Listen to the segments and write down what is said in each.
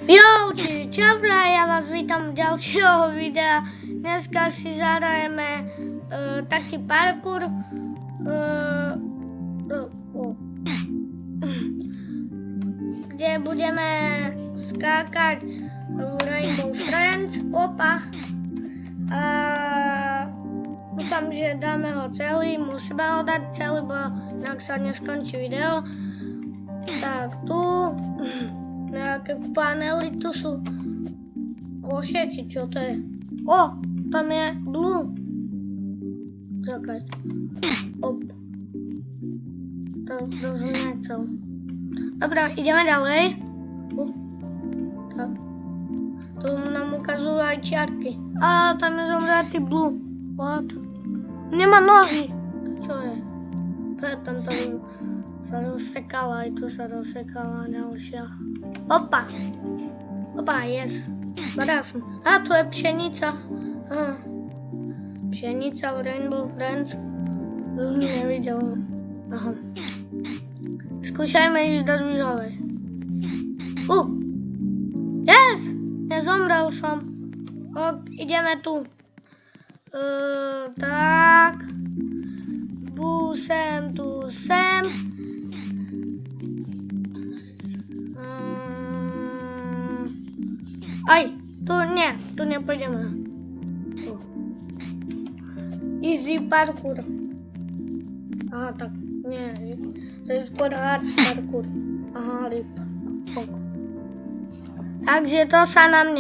Čiže čaute, ja vás vítam v ďalšieho videa. Dneska si zahrajeme taký parkour, kde budeme skákať Rainbow Friends. A dúfam, že dáme ho celý, musíme ho dať celý, bo inak sa neskončí video. Tak tu nejaké panely, tu sú koše, či čo to je? Tam je blue. Čakaj. To som nechcel. Dobre, ideme ďalej. Tak. Tu nám ukazujú aj čiarky. Tam je zomretý blue. What? Nemá nohy. Čo je? Preto to sa rozsekala, aj tu sa rozsekala ďalšia. Yes. Krásne. Tu je pšenica. Pšenica v Rainbow Friends. Nevidel. Skúšajme ísť do rúžovej. Yes! Nezomrel som. Ideme tu. Tak. Sem. Tu nepôjdeme. Easy parkour. Tak nie. To je skôr hard parkour. RIP. Takže to sa nám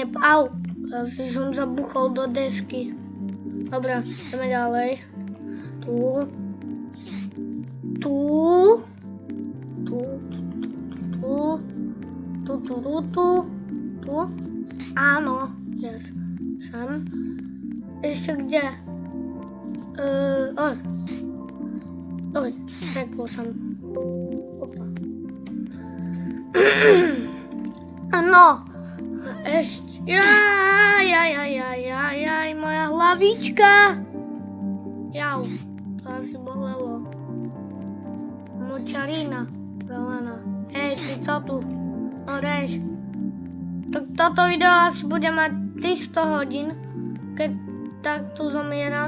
Zase som zabuchol do desky. Dobre, ideme ďalej. Tu. Áno, yes. Sem. Ešte kde? Sekol som. No. Ešte. Moja hlavička. To asi bolelo. Močarina zelená. Hej, ty co tu? Reš. Tak toto video asi bude mať 300 hodín, keď takto zomieram.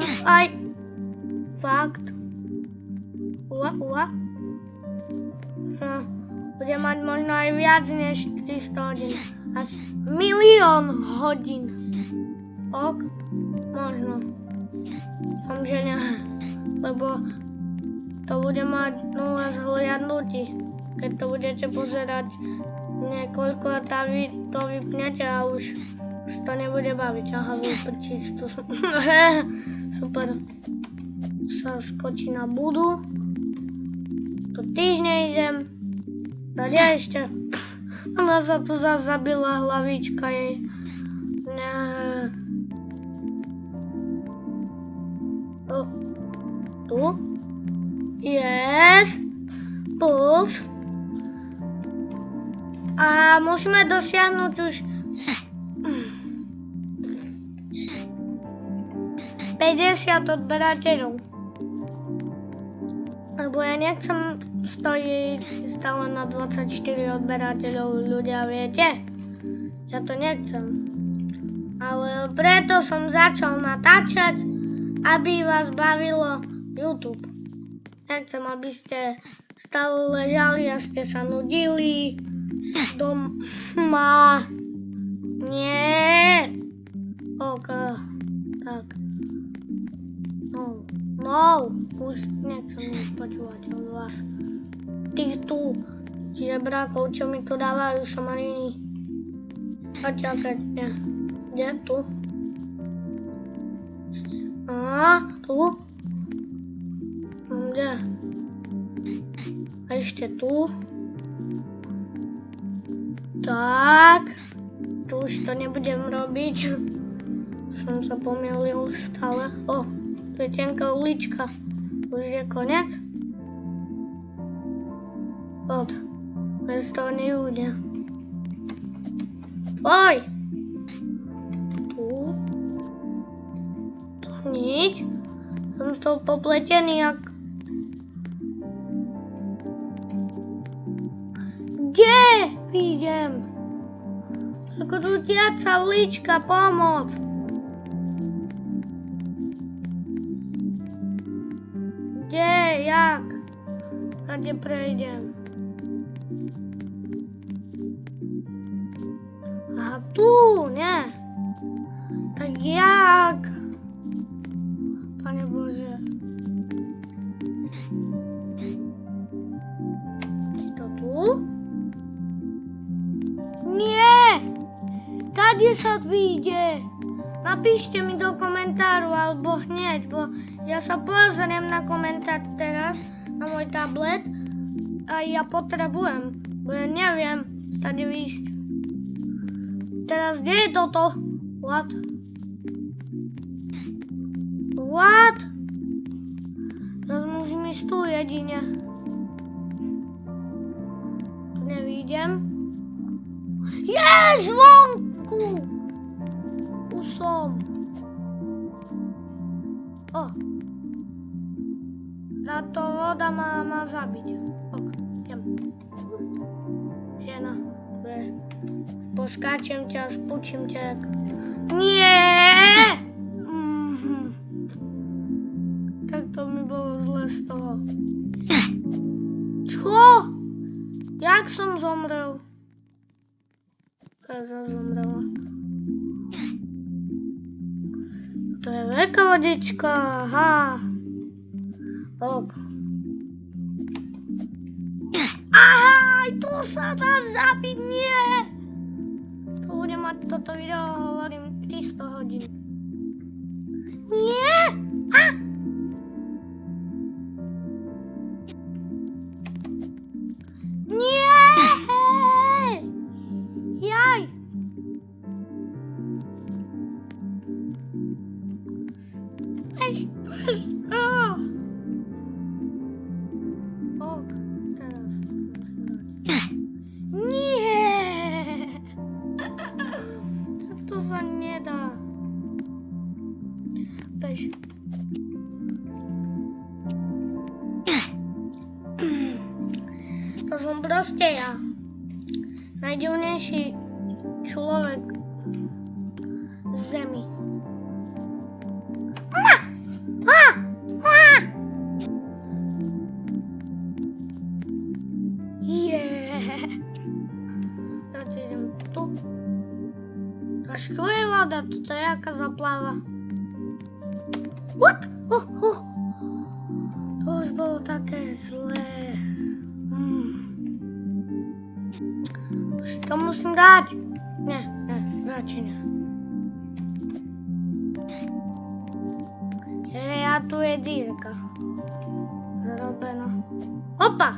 Fakt. Bude mať možno aj viac než 300 hodín. Až 1 000 000 hodín. Možno. Som že ne. Lebo to bude mať 0 zhliadnutí. Keď to budete pozerať niekoľko, to vypnete a už to nebude baviť. Vyprčiť to. Super. Sa skočí na budu. Tu týždne idem. Kde ešte? Ona sa tu zase zabila hlavička jej. Tu. Yes. Plus. A musíme dosiahnuť už 50 odberateľov. Lebo ja nechcem stojiť stále na 24 odberateľov, ľudia, viete? Ja to nechcem. Ale preto som začal natáčať, aby vás bavilo YouTube. Nechcem, aby ste stále ležali a ste sa nudili doma. Nie. Tak. No. Už nechcem nič počúvať od vás. Tých tu žebrákov, čo mi tu dávajú somariny. Počakajte. Kde tu? Tu? Kde? A ešte tu. Tak. Tu už to nebudem robiť. Som sa pomýlil stále. Tu je tenká ulička. Už je koniec? Bez toho nebude. Tu nič. Som z toho popletený jak... Kde? Vidím. Ako tu tiaca ulička, pomoc! Kde, jak? Kade prejdem? Aha, tu, nie? Tak jak? Pane Bože. Či to tu? Nie! Kade sa vyjde? Napíšte mi do komentáru alebo hneď, bo ja sa pozriem na komentár teraz na môj tablet a ja potrebujem, bo ja neviem stade výjsť. Teraz kde je toto? What? What? Teraz musím ísť tu jedine. Tu nevidím. Zvonku! Už som. O. Táto voda má zabiť. Ok, idem. Žena, poskáčem ťa, spučím ťa. Nie! Tak to mi bolo zle z toho. Čo? Jak som zomrel? Ja zomrela. To je veľká vodička, aha. Ok. Aha, aj tu sa dá zabiť, nie. To bude mať toto video, hovorím, 300 hodín. Nie! Nie! Jaj! Ok, teraz. Nie! Tak to sa nedá. Bež. To som proste ja. Najdivnejší človek z zemi. Teraz idem tu. Až tu je voda, toto je jaká zaplava. What? To už bolo také zlé. Už to musím dať. Nie, radšej nie. A tu je dírka. Zrobená. Opa!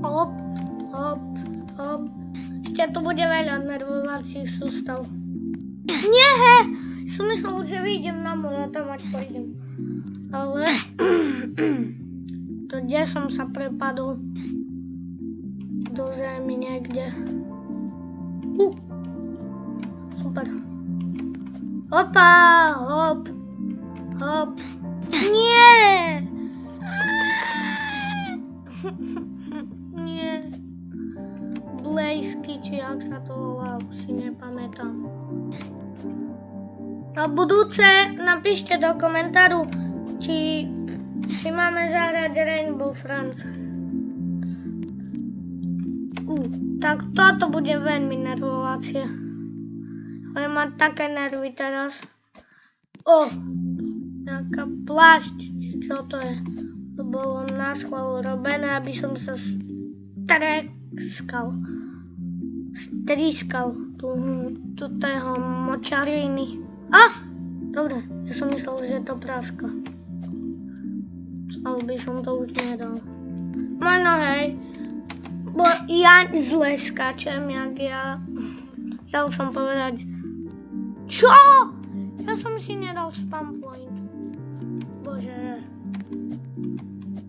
Hop. Ešte tu bude veľa nervovacích sústav. Nie! Som myslel, že vyjdem na more a tam ať pôjdem. Ale... to kde som sa prepadol? Do zemi niekde. Super. Opa! Hop. Nie! Nie. Blejsky, či jak sa to volá, si nepamätám. Na budúce napíšte do komentáru, či si máme zahrať Rainbow Friends. Tak toto bude veľmi nervovacie. Budem mať také nervy teraz. Nejaká plášť, čo to je? To bolo na schvál robené, aby som sa strískal tu tého močariny. Dobre, ja som myslel, že je to práška. Ale by som to už nedal. Možno hej, bo ja zle skáčem, jak ja. Chcel som povedať. Čo? Ja som si nedal spam point. Bože.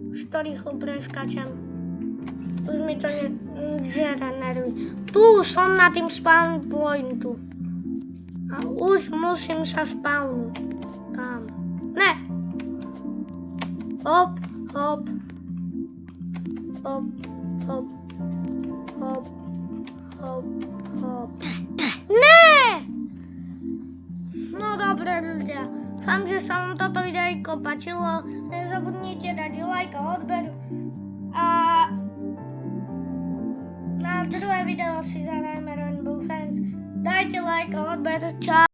Už to rýchlo preskáčem. Už mi to žere nervy. Tu som na tým spawn pointu. A už musím sa spawnúť. Tam. Ne. Hop. Hop. dobré ľudia. Dúfam, že sa vám toto videjko páčilo. Nezabudnite dať like a odber. A na druhé video si zahrajeme Rainbow Friends. Dajte like a odber. Čau.